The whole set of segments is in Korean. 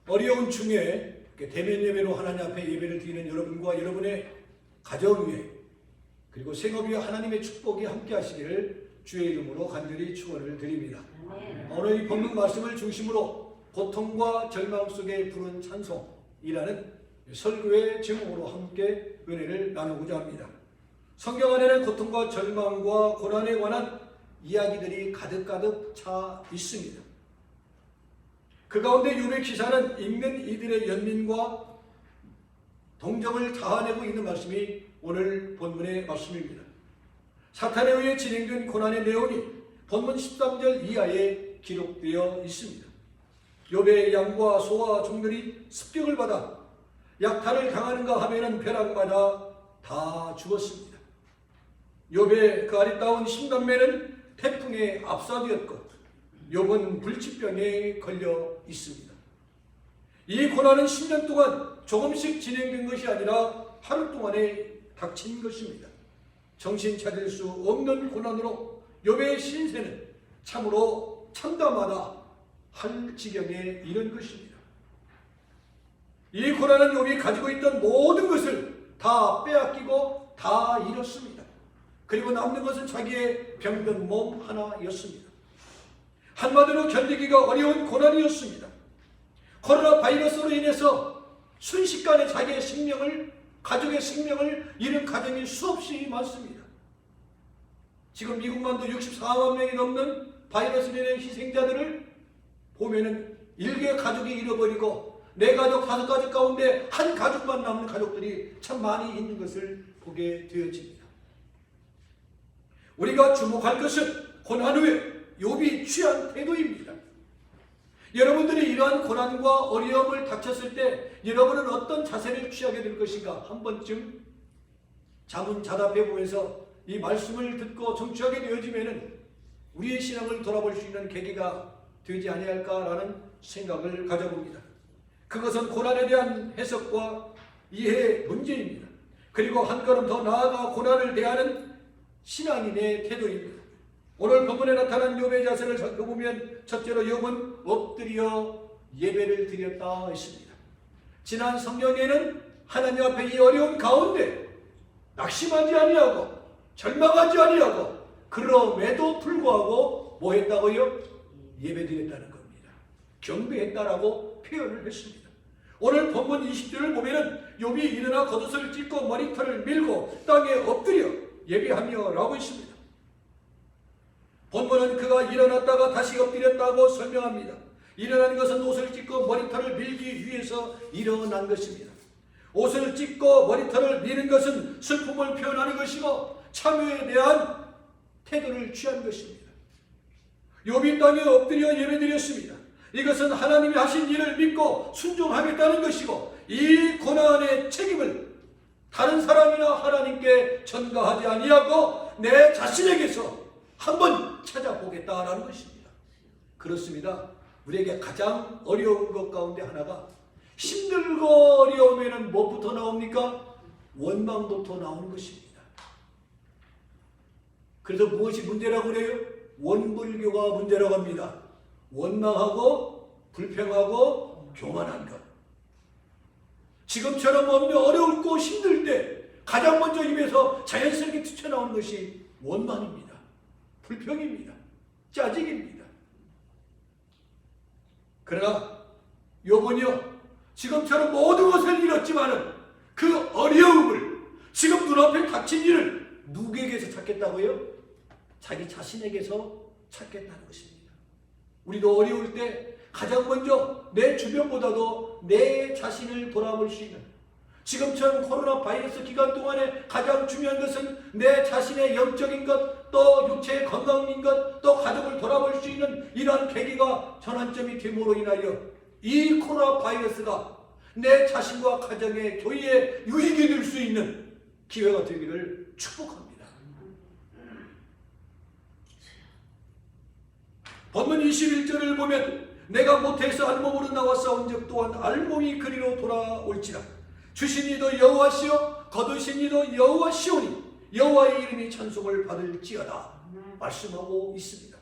어려운 중에 대면 예배로 하나님 앞에 예배를 드리는 여러분과 여러분의 가정 위에 그리고 생업 위에 하나님의 축복이 함께 하시기를 주의 이름으로 간절히 축원을 드립니다. 오늘 이 본문 말씀을 중심으로 고통과 절망 속에 부른 찬송이라는 설교의 제목으로 함께 은혜를 나누고자 합니다. 성경 안에는 고통과 절망과 고난에 관한 이야기들이 가득가득 차 있습니다. 그 가운데 욥의 기사는 읽는 이들의 연민과 동정을 자아내고 있는 말씀이 오늘 본문의 말씀입니다. 사탄에 의해 진행된 고난의 내용이 본문 13절 이하에 기록되어 있습니다. 욥의 양과 소와 종들이 습격을 받아 약탈을 당하는가 하면은 벼락마다 다 죽었습니다. 욥의 그 아리따운 신감매는 태풍에 압사되었고 욥은 불치병에 걸려 있습니다. 이 고난은 10년 동안 조금씩 진행된 것이 아니라 하루 동안에 닥친 것입니다. 정신 차릴 수 없는 고난으로 욥의 신세는 참으로 참담하다 할 지경에 이른 것입니다. 이 고난은 욥이 가지고 있던 모든 것을 다 빼앗기고 다 잃었습니다. 그리고 남는 것은 자기의 병든 몸 하나였습니다. 한마디로 견디기가 어려운 고난이었습니다. 코로나 바이러스로 인해서 순식간에 자기의 생명을, 가족의 생명을 잃은 가정이 수없이 많습니다. 지금 미국만도 64만 명이 넘는 바이러스로 인한 희생자들을 보면은 일개 가족이 잃어버리고 내 가족 5가족 가운데 한 가족만 남는 가족들이 참 많이 있는 것을 보게 되어집니다. 우리가 주목할 것은 고난 후에 욥이 취한 태도입니다. 여러분들이 이러한 고난과 어려움을 닥쳤을 때 여러분은 어떤 자세를 취하게 될 것인가 한 번쯤 자문자답해 보면서 이 말씀을 듣고 정취하게 되어지면은 우리의 신앙을 돌아볼 수 있는 계기가 되지 아니할까라는 생각을 가져봅니다. 그것은 고난에 대한 해석과 이해의 문제입니다. 그리고 한 걸음 더 나아가 고난을 대하는 신앙인의 태도입니다. 오늘 본문에 나타난 욥의 자세를 살펴보면 첫째로 욥은 엎드려 예배를 드렸다 했습니다. 지난 성경에는 하나님 앞에 이 어려운 가운데 낙심하지 아니하고 절망하지 아니하고 그럼에도 불구하고 뭐 했다고요? 예배 드렸다는 겁니다. 경배했다라고 표현을 했습니다. 오늘 본문 20절을 보면은 욥이 일어나 겉옷을 찢고 머리털을 밀고 땅에 엎드려 예배하며 라고 있습니다. 본문은 그가 일어났다가 다시 엎드렸다고 설명합니다. 일어난 것은 옷을 찢고 머리털을 밀기 위해서 일어난 것입니다. 옷을 찢고 머리털을 미는 것은 슬픔을 표현하는 것이고 참회에 대한 태도를 취한 것입니다. 욥이 땅에 엎드려 예배드렸습니다. 이것은 하나님이 하신 일을 믿고 순종하겠다는 것이고 이 고난의 책임을 다른 사람이나 하나님께 전가하지 아니하고 내 자신에게서 한번 찾아보겠다라는 것입니다. 그렇습니다. 우리에게 가장 어려운 것 가운데 하나가 힘들고 어려우면 무엇부터 나옵니까? 원망부터 나오는 것입니다. 그래서 무엇이 문제라고 그래요? 원불교가 문제라고 합니다. 원망하고 불평하고 교만한 것. 지금처럼 어렵고 힘들 때 가장 먼저 입에서 자연스럽게 튀쳐나오는 것이 원망입니다. 불평입니다. 짜증입니다. 그러나 욥은요 지금처럼 모든 것을 잃었지만은 그 어려움을 지금 눈앞에 닥친 일을 누구에게서 찾겠다고요? 자기 자신에게서 찾겠다는 것입니다. 우리도 어려울 때 가장 먼저 내 주변보다도 내 자신을 돌아볼 수 있는 지금처럼 코로나 바이러스 기간 동안에 가장 중요한 것은 내 자신의 영적인 것, 또 육체의 건강인 것, 또 가족을 돌아볼 수 있는 이러한 계기가 전환점이 됨으로 인하여 이 코로나 바이러스가 내 자신과 가정의 교회에 유익이 될 수 있는 기회가 되기를 축복합니다. 본문 21절을 보면 내가 모태에서 알몸으로 나와 싸운 적 또한 알몸이 그리로 돌아올지라 주신 이도 여호와시요 거두신 이도 여호와시오니 여호와의 이름이 찬송을 받을지어다 말씀하고 있습니다.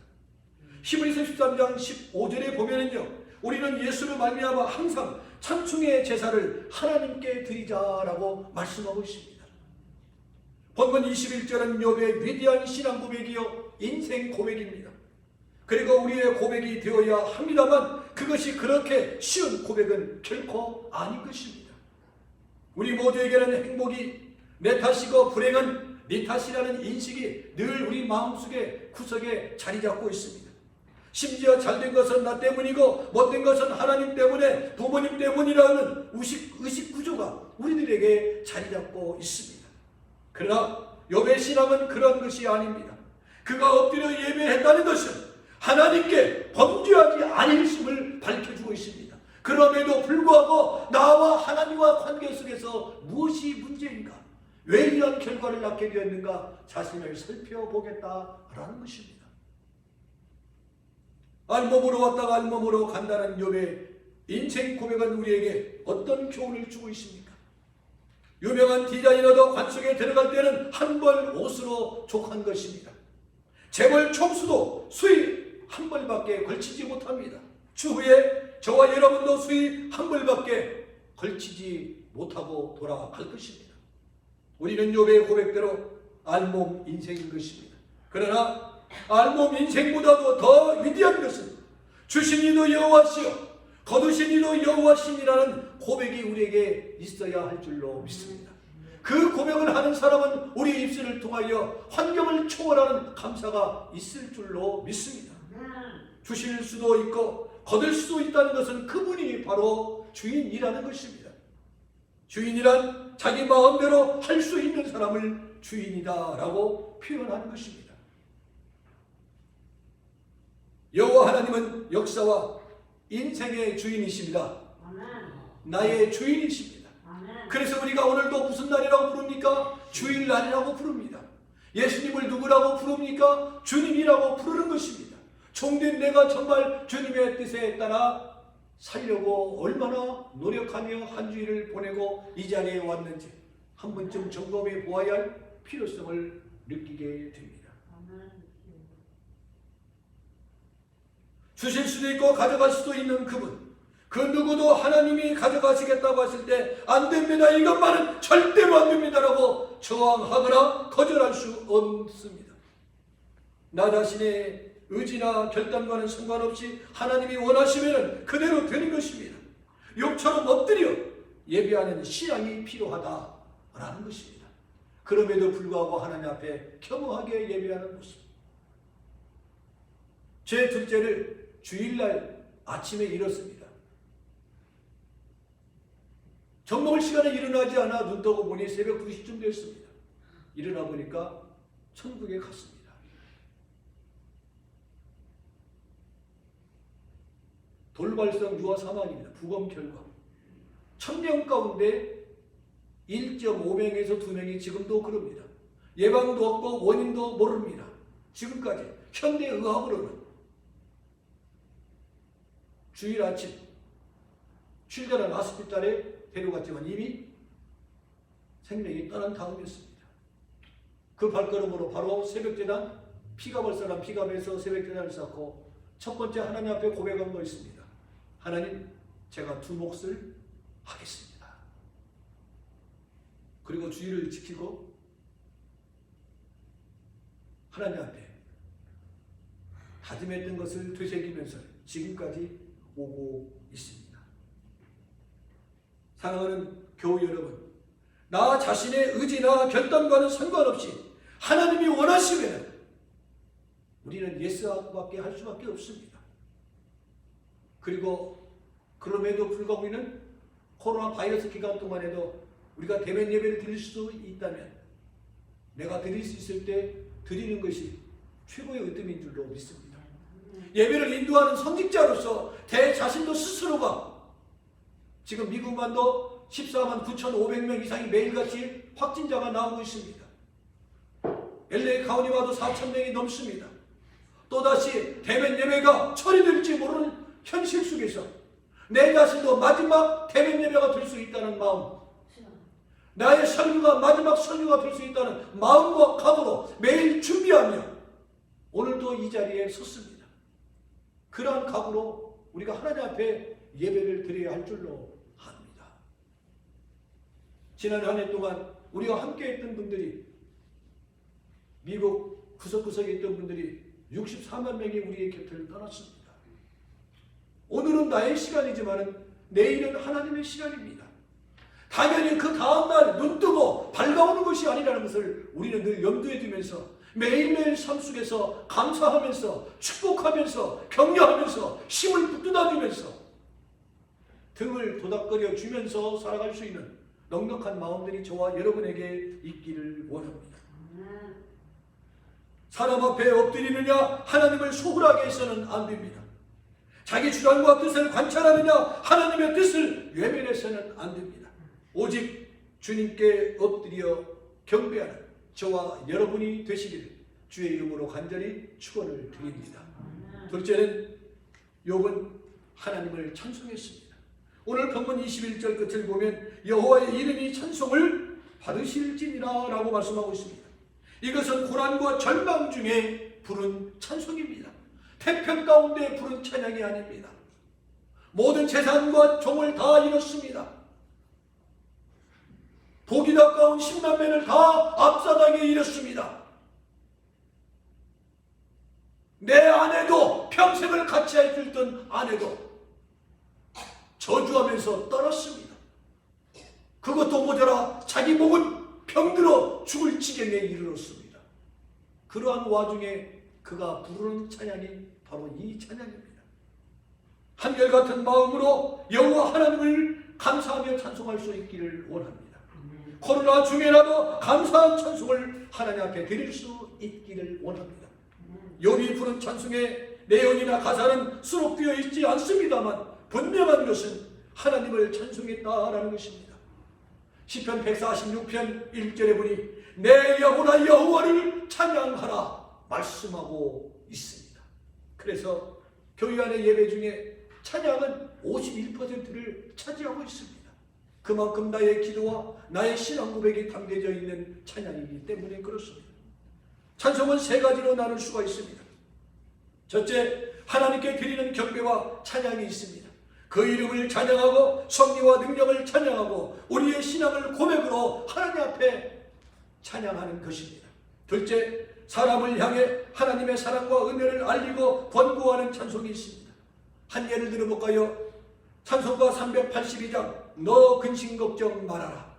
히브리서 13장 15절에 보면은요 우리는 예수를 말미암아 항상 찬송의 제사를 하나님께 드리자라고 말씀하고 있습니다. 본문 21절은 욥의 위대한 신앙 고백이요 인생 고백입니다. 그리고 우리의 고백이 되어야 합니다만 그것이 그렇게 쉬운 고백은 결코 아닌 것입니다. 우리 모두에게는 행복이 내 탓이고 불행은 네 탓이라는 인식이 늘 우리 마음속에 구석에 자리 잡고 있습니다. 심지어 잘된 것은 나 때문이고 못된 것은 하나님 때문에 부모님 때문이라는 의식 구조가 우리들에게 자리 잡고 있습니다. 그러나 욥의 신앙은 그런 것이 아닙니다. 그가 엎드려 예배했다는 것은 하나님께 범죄하지 아니했음을 밝혀주고 있습니다. 그럼에도 불구하고 나와 하나님과 관계 속에서 무엇이 문제인가? 왜 이런 결과를 낳게 되었는가? 자신을 살펴보겠다라는 것입니다. 알몸으로 왔다가 알몸으로 간다는 욥의 인생 고백은 우리에게 어떤 교훈을 주고 있습니까? 유명한 디자이너도 관 속에 들어갈 때는 한 벌 옷으로 족한 것입니다. 재벌 총수도 수의 한 벌밖에 걸치지 못합니다. 추후에 저와 여러분도 수의 한 벌밖에 걸치지 못하고 돌아갈 것입니다. 우리는 욥의 고백대로 알몸 인생인 것입니다. 그러나 알몸 인생보다도 더 위대한 것은 주신 이도 여호와시요 거두신 이도 여호와시니라는 고백이 우리에게 있어야 할 줄로 믿습니다. 그 고백을 하는 사람은 우리 입술을 통하여 환경을 초월하는 감사가 있을 줄로 믿습니다. 주실 수도 있고 거둘 수도 있다는 것은 그분이 바로 주인이라는 것입니다. 주인이란 자기 마음대로 할 수 있는 사람을 주인이다라고 표현하는 것입니다. 여호와 하나님은 역사와 인생의 주인이십니다. 나의 주인이십니다. 그래서 우리가 오늘도 무슨 날이라고 부릅니까? 주일날이라고 부릅니다. 예수님을 누구라고 부릅니까? 주님이라고 부르는 것입니다. 종된 내가 정말 주님의 뜻에 따라 살려고 얼마나 노력하며 한 주일을 보내고 이 자리에 왔는지 한 번쯤 점검해 보아야 할 필요성을 느끼게 됩니다. 주실 수도 있고 가져갈 수도 있는 그분, 그 누구도 하나님이 가져가시겠다고 하실 때 안 됩니다, 이것만은 절대로 안 됩니다라고 저항하거나 거절할 수 없습니다. 나 자신의 의지나 결단과는 상관없이 하나님이 원하시면 그대로 되는 것입니다. 욥처럼 엎드려 예배하는 신앙이 필요하다라는 것입니다. 그럼에도 불구하고 하나님 앞에 겸허하게 예배하는 모습. 제 둘째를 주일날 아침에 일었습니다. 젖 먹을 시간에 일어나지 않아 눈 뜨고 보니 새벽 2시쯤 됐습니다. 일어나 보니까 천국에 갔습니다. 돌발성 유아 사망입니다. 부검 결과 1000명 가운데 1.5명에서 2명이 지금도 그럽니다. 예방도 없고 원인도 모릅니다. 지금까지 현대의학으로는 주일 아침 출전한 아스피탈에 데려갔지만 이미 생명이 떠난 다음이었습니다. 그 발걸음으로 바로 새벽제단 피갑할 사람 피갑해서 새벽제단을 쌓고 첫 번째 하나님 앞에 고백한 거 있습니다. 하나님, 제가 두 몫을 하겠습니다. 그리고 주의를 지키고 하나님 앞에 다짐했던 것을 되새기면서 지금까지 오고 있습니다. 사랑하는 교우 여러분, 나 자신의 의지나 결단과는 상관없이 하나님이 원하시면 우리는 예스밖에 할 수밖에 없습니다. 그리고 그럼에도 불구하고 우리는 코로나 바이러스 기간 동안에도 우리가 대면 예배를 드릴 수 있다면 내가 드릴 수 있을 때 드리는 것이 최고의 으뜸인 줄로 믿습니다. 예배를 인도하는 선직자로서 제 자신도 스스로가 지금 미국만도 14만 9,500명 이상이 매일같이 확진자가 나오고 있습니다. LA 카운티와도 4,000명이 넘습니다. 또다시 대면 예배가 처리될지 모르는 현실 속에서 내 자신도 마지막 대면 예배가 될 수 있다는 마음, 나의 설교가 마지막 설교가 될 수 있다는 마음과 각오로 매일 준비하며 오늘도 이 자리에 섰습니다. 그러한 각오로 우리가 하나님 앞에 예배를 드려야 할 줄로 압니다. 지난 한 해 동안 우리와 함께 했던 분들이, 미국 구석구석에 있던 분들이 64만 명이 우리의 곁을 떠났습니다. 오늘은 나의 시간이지만 내일은 하나님의 시간입니다. 당연히 그 다음날 눈뜨고 밝아오는 것이 아니라는 것을 우리는 늘 염두에 두면서 매일매일 삶 속에서 감사하면서 축복하면서 격려하면서 힘을 북돋아주면서 등을 도닥거려 주면서 살아갈 수 있는 넉넉한 마음들이 저와 여러분에게 있기를 원합니다. 사람 앞에 엎드리느냐 하나님을 소홀하게 해서는 안 됩니다. 자기 주장과 뜻을 관찰하느냐 하나님의 뜻을 외면해서는 안 됩니다. 오직 주님께 엎드려 경배하는 저와 여러분이 되시기를 주의 이름으로 간절히 축원을 드립니다. 둘째는 욥은 하나님을 찬송했습니다. 오늘 본문 21절 끝을 보면 여호와의 이름이 찬송을 받으실지니라 라고 말씀하고 있습니다. 이것은 고난과 절망 중에 부른 찬송입니다. 태평 가운데 부른 찬양이 아닙니다. 모든 재산과 종을 다 잃었습니다. 복이 가까운 10남매를 다 압사당해 잃었습니다. 내 아내도 평생을 같이 해주던 아내도 저주하면서 떠났습니다. 그것도 모자라 자기 목은 병들어 죽을 지경에 이르렀습니다. 그러한 와중에 그가 부르는 찬양이 바로 이 찬양입니다. 한결같은 마음으로 여호와 하나님을 감사하며 찬송할 수 있기를 원합니다. 코로나 중에라도 감사한 찬송을 하나님 앞에 드릴 수 있기를 원합니다. 욥이 부른 찬송의 내용이나 가사는 수록되어 있지 않습니다만 분명한 것은 하나님을 찬송했다라는 것입니다. 시편 146편 1절에 보니 내 영혼아 여호와를 찬양하라 말씀하고 있습니다. 그래서 교회 안의 예배 중에 찬양은 51%를 차지하고 있습니다. 그만큼 나의 기도와 나의 신앙 고백이 담겨져 있는 찬양이기 때문에 그렇습니다. 찬송은 세 가지로 나눌 수가 있습니다. 첫째, 하나님께 드리는 경배와 찬양이 있습니다. 그 이름을 찬양하고 섭리와 능력을 찬양하고 우리의 신앙을 고백으로 하나님 앞에 찬양하는 것입니다. 둘째, 사람을 향해 하나님의 사랑과 은혜를 알리고 권고하는 찬송이 있습니다. 한 예를 들어볼까요? 찬송가 382장 너 근심 걱정 말아라.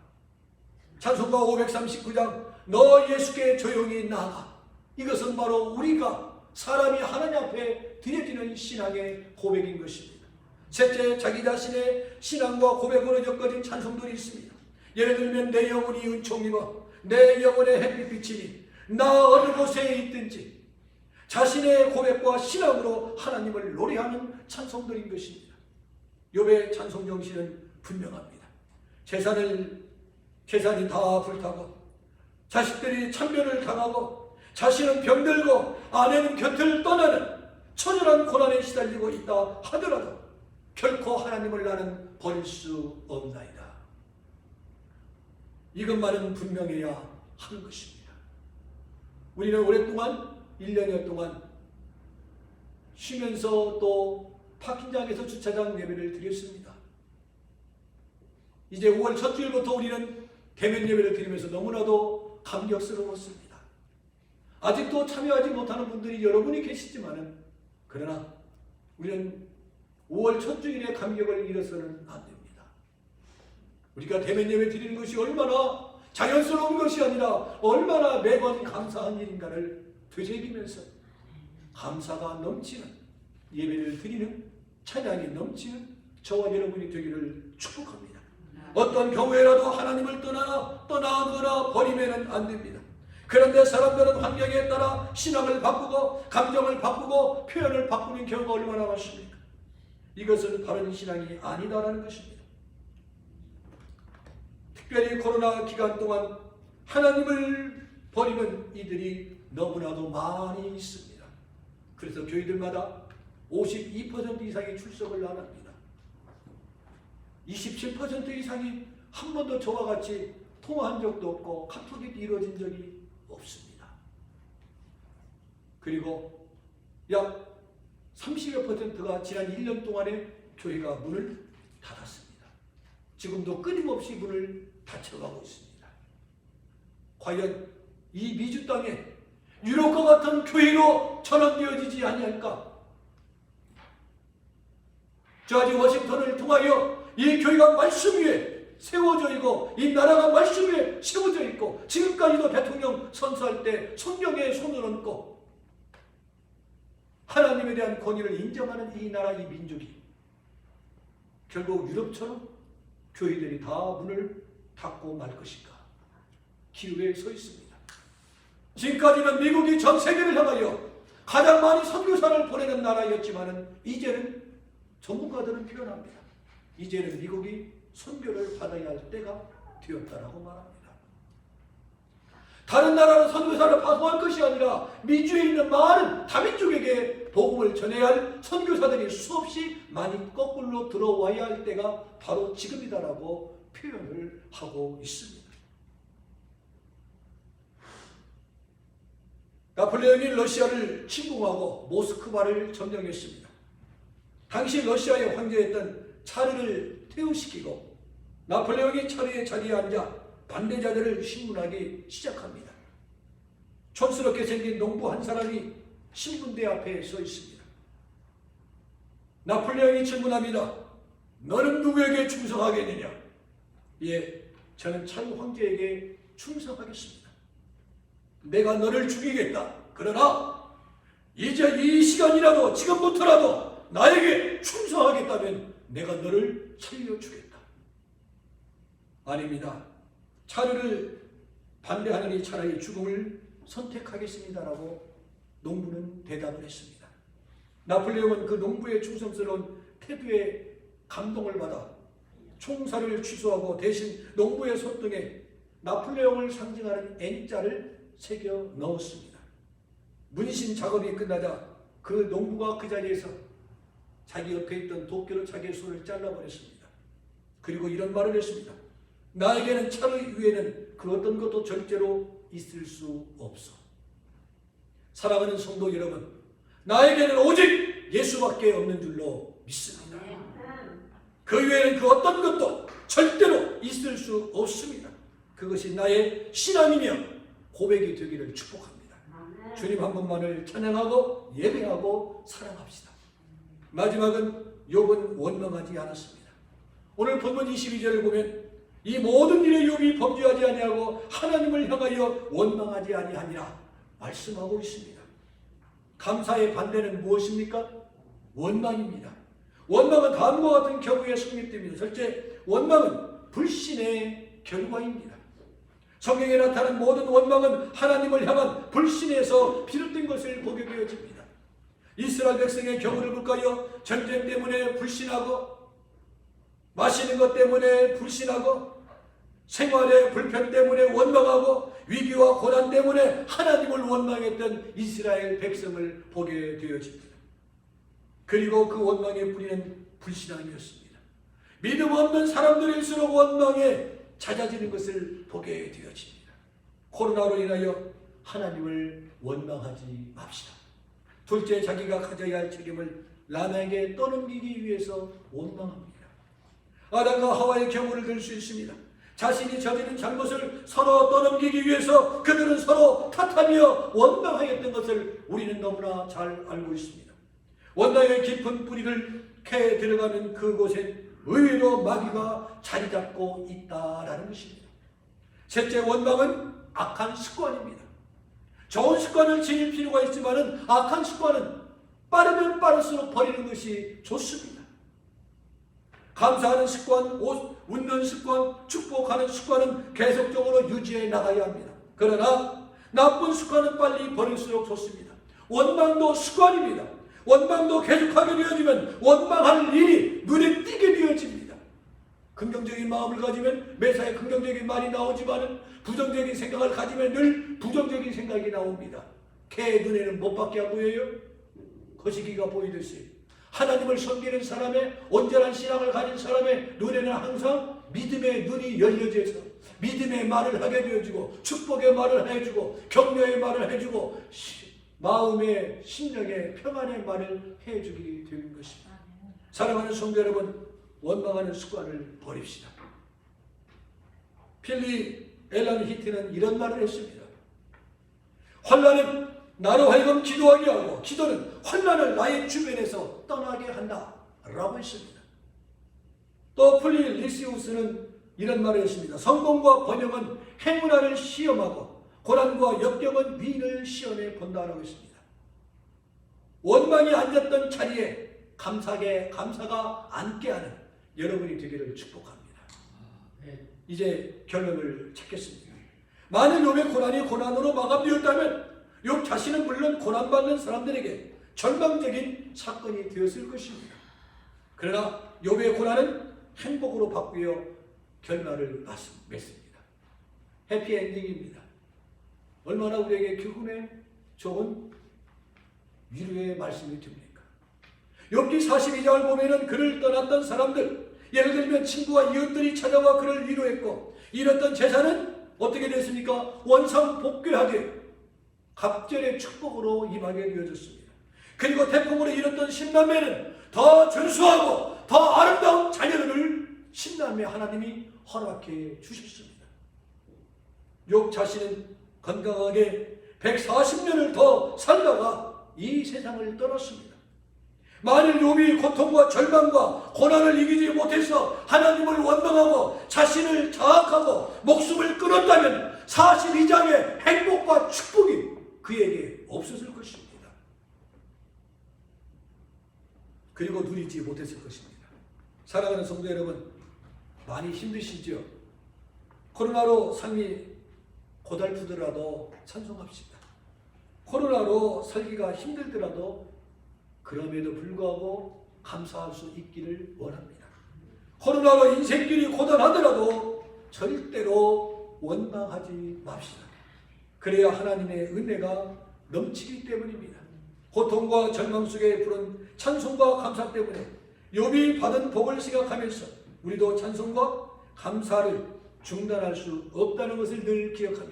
찬송가 539장 너 예수께 조용히 나아가. 이것은 바로 우리가 사람이 하나님 앞에 드려지는 신앙의 고백인 것입니다. 셋째, 자기 자신의 신앙과 고백으로 엮어진 찬송들이 있습니다. 예를 들면 내 영혼이 은총이며 내 영혼의 햇빛 비치니 나 어느 곳에 있든지 자신의 고백과 신앙으로 하나님을 노래하는 찬송들인 것입니다. 욥의 찬송 정신은 분명합니다. 재산이 다 불타고 자식들이 참변을 당하고 자신은 병들고 아내는 곁을 떠나는 처절한 고난에 시달리고 있다 하더라도 결코 하나님을 나는 버릴 수 없나이다. 이것만은 분명해야 하는 것입니다. 우리는 오랫동안 1년여 동안 쉬면서 또 파킹장에서 주차장 예배를 드렸습니다. 이제 5월 첫 주일부터 우리는 대면 예배를 드리면서 너무나도 감격스러웠습니다. 아직도 참여하지 못하는 분들이 여러분이 계시지만은 그러나 우리는 5월 첫 주일의 감격을 잃어서는 안 됩니다. 우리가 대면 예배 드리는 것이 얼마나 자연스러운 것이 아니라 얼마나 매번 감사한 일인가를 되새기면서 감사가 넘치는 예배를 드리는 찬양이 넘치는 저와 여러분이 되기를 축복합니다. 어떤 경우에라도 하나님을 떠나거나 버리면 안 됩니다. 그런데 사람들은 환경에 따라 신앙을 바꾸고 감정을 바꾸고 표현을 바꾸는 경우가 얼마나 많습니까? 이것은 바른 신앙이 아니다라는 것입니다. 특별히 코로나 기간 동안 하나님을 버리는 이들이 너무나도 많이 있습니다. 그래서 교회들마다 52% 이상이 출석을 안 합니다. 27% 이상이 한 번도 저와 같이 통화한 적도 없고 카톡이 이루어진 적이 없습니다. 그리고 약 30여 %가 지난 1년 동안에 교회가 문을 닫았습니다. 지금도 끊임없이 문을 닫혀가고 있습니다. 과연 이 미주 땅에 유럽과 같은 교회로 전환되어지지 아니할까? 저지 워싱턴을 통하여 이 교회가 말씀 위에 세워져 있고 이 나라가 말씀 위에 세워져 있고 지금까지도 대통령 선서할 때 성경에 손을 얹고 하나님에 대한 권위를 인정하는 이 나라 이 민족이 결국 유럽처럼 교회들이 다 문을 닫고 말 것인가? 기회에 서 있습니다. 지금까지는 미국이 전 세계를 향하여 가장 많이 선교사를 보내는 나라였지만은 이제는 전문가들은 표현합니다. 이제는 미국이 선교를 받아야 할 때가 되었다라고 말합니다. 다른 나라는 선교사를 파송할 것이 아니라 미주에 있는 많은 다민족에게 복음을 전해야 할 선교사들이 수없이 많이 거꾸로 들어와야 할 때가 바로 지금이다라고 표현을 하고 있습니다. 나폴레옹이 러시아를 침공하고 모스크바를 점령했습니다. 당시 러시아의 황제였던 차르를 퇴위시키고 나폴레옹이 차르의 자리에 앉아 반대자들을 신문하기 시작합니다. 촌스럽게 생긴 농부 한 사람이 신문대 앞에 서 있습니다. 나폴레옹이 질문합니다. 너는 누구에게 충성하겠느냐? 예, 저는 차르 황제에게 충성하겠습니다. 내가 너를 죽이겠다. 그러나 이제 이 시간이라도 지금부터라도 나에게 충성하겠다면 내가 너를 살려주겠다. 아닙니다. 차르를 반대하느니 차라리 죽음을 선택하겠습니다라고 농부는 대답을 했습니다. 나폴레옹은 그 농부의 충성스러운 태도에 감동을 받아 총살을 취소하고 대신 농부의 손등에 나폴레옹을 상징하는 N자를 새겨 넣었습니다. 문신 작업이 끝나자 그 농부가 그 자리에서 자기 옆에 있던 도끼로 자기의 손을 잘라버렸습니다. 그리고 이런 말을 했습니다. 나에게는 차르 위에는 그 어떤 것도 절대로 있을 수 없어. 사랑하는 성도 여러분, 나에게는 오직 예수밖에 없는 줄로 믿습니다. 그 외에는 그 어떤 것도 절대로 있을 수 없습니다. 그것이 나의 신앙이며 고백이 되기를 축복합니다. 주님 한 분만을 찬양하고 예배하고 사랑합시다. 마지막은 욥은 원망하지 않았습니다. 오늘 본문 22절을 보면 이 모든 일에 욥이 범죄하지 아니하고 하나님을 향하여 원망하지 아니하니라 말씀하고 있습니다. 감사의 반대는 무엇입니까? 원망입니다. 원망은 다음과 같은 경우에 성립됩니다. 첫째, 원망은 불신의 결과입니다. 성경에 나타난 모든 원망은 하나님을 향한 불신에서 비롯된 것을 보게 되어집니다. 이스라엘 백성의 경우를 볼까요? 전쟁 때문에 불신하고 마시는 것 때문에 불신하고 생활의 불편 때문에 원망하고 위기와 고난 때문에 하나님을 원망했던 이스라엘 백성을 보게 되어집니다. 그리고 그 원망의 뿌리는 불신앙이었습니다. 믿음 없는 사람들일수록 원망에 잦아지는 것을 보게 되어집니다. 코로나로 인하여 하나님을 원망하지 맙시다. 둘째, 자기가 가져야 할 책임을 남에게 떠넘기기 위해서 원망합니다. 아담과 하와의 경우를 들 수 있습니다. 자신이 저지른 잘못을 서로 떠넘기기 위해서 그들은 서로 탓하며 원망하였던 것을 우리는 너무나 잘 알고 있습니다. 원망의 깊은 뿌리를 캐 들어가는 그곳엔 의외로 마귀가 자리 잡고 있다라는 것입니다. 셋째, 원망은 악한 습관입니다. 좋은 습관을 지닐 필요가 있지만은 악한 습관은 빠르면 빠를수록 버리는 것이 좋습니다. 감사하는 습관, 웃는 습관, 축복하는 습관은 계속적으로 유지해 나가야 합니다. 그러나 나쁜 습관은 빨리 버릴수록 좋습니다. 원망도 습관입니다. 원망도 계속하게 되어지면 원망할 일이 눈에 띄게 되어집니다. 긍정적인 마음을 가지면 매사에 긍정적인 말이 나오지만 부정적인 생각을 가지면 늘 부정적인 생각이 나옵니다. 개의 눈에는 못밖에 안 보여요? 거시기가 보이듯이 하나님을 섬기는 사람의 온전한 신앙을 가진 사람의 눈에는 항상 믿음의 눈이 열려져서 믿음의 말을 하게 되어지고 축복의 말을 해주고 격려의 말을 해주고 마음의 심령의 평안의 말을 해주게 되는 것입니다. 사랑하는 성도 여러분, 원망하는 습관을 버립시다. 필리 엘란 히트는 이런 말을 했습니다. 환난은 나로 하여금 기도하게 하고 기도는 환난을 나의 주변에서 떠나게 한다 라고 했습니다. 또 플리 리시우스는 이런 말을 했습니다. 성공과 번영은 행운아를 시험하고 고난과 역경은 위인을 시험해 본다라고 했습니다. 원망이 앉았던 자리에 감사가 앉게 하는 여러분이 되기를 축복합니다. 이제 결론을 찾겠습니다. 만일 욥의 고난이 고난으로 마감되었다면 욥 자신은 물론 고난받는 사람들에게 절망적인 사건이 되었을 것입니다. 그러나 욥의 고난은 행복으로 바뀌어 결말을 맺습니다. 해피엔딩입니다. 얼마나 우리에게 기쁨의 좋은 위로의 말씀이 됩니까? 욥기 42장을 보면은 그를 떠났던 사람들, 예를 들면 친구와 이웃들이 찾아와 그를 위로했고, 잃었던 재산은 어떻게 됐습니까? 원상복귀하게 갑절의 축복으로 임하게 되어졌습니다. 그리고 태풍으로 잃었던 신남매는 더 준수하고 더 아름다운 자녀들을 신남매 하나님이 허락해 주셨습니다. 욥 자신은 건강하게 140년을 더 살다가 이 세상을 떠났습니다. 만일 욥이 고통과 절망과 고난을 이기지 못해서 하나님을 원망하고 자신을 자학하고 목숨을 끊었다면 42장의 행복과 축복이 그에게 없었을 것입니다. 그리고 누리지 못했을 것입니다. 사랑하는 성도 여러분, 많이 힘드시죠? 코로나로 삶이 고달프더라도 찬송합시다. 코로나로 살기가 힘들더라도 그럼에도 불구하고 감사할 수 있기를 원합니다. 코로나로 인생길이 고단하더라도 절대로 원망하지 맙시다. 그래야 하나님의 은혜가 넘치기 때문입니다. 고통과 절망 속에 부른 찬송과 감사 때문에 욥이 받은 복을 생각하면서 우리도 찬송과 감사를 중단할 수 없다는 것을 늘 기억하며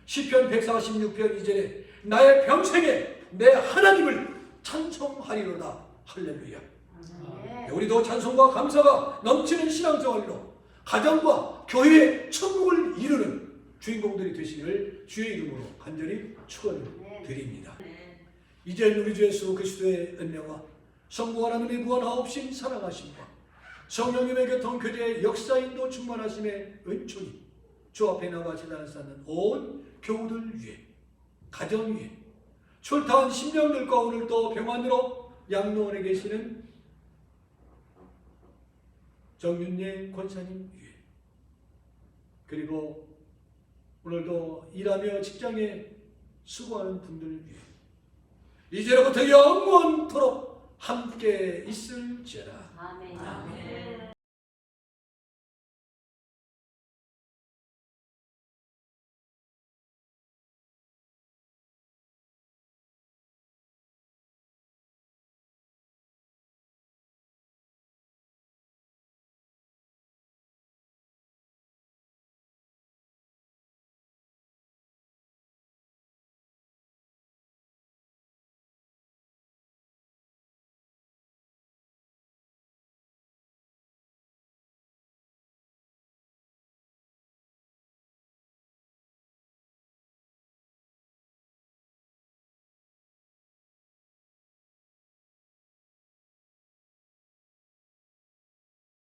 시편 146편 2절에 나의 평생에 내 하나님을 찬송하리로다. 할렐루야. 우리도 찬송과 감사가 넘치는 신앙생활로 가정과 교회의 천국을 이루는 주인공들이 되시기를 주의 이름으로 간절히 축원을 드립니다. 이제 우리 주 예수 그리스도의 은혜와 성부 하나님의 무한하옵신 사랑하심과 성령님의 교통 교제의 역사인도 충만하심의 은총이 주 앞에 나와 제단을 쌓는 온 교우들 위에 가정 위에 출타한 심령들과 오늘도 평안으로 양로원에 계시는 정윤예 권사님 위에 그리고 오늘도 일하며 직장에 수고하는 분들 위해 이제로부터 영원토록 함께 있을지어다. 아멘.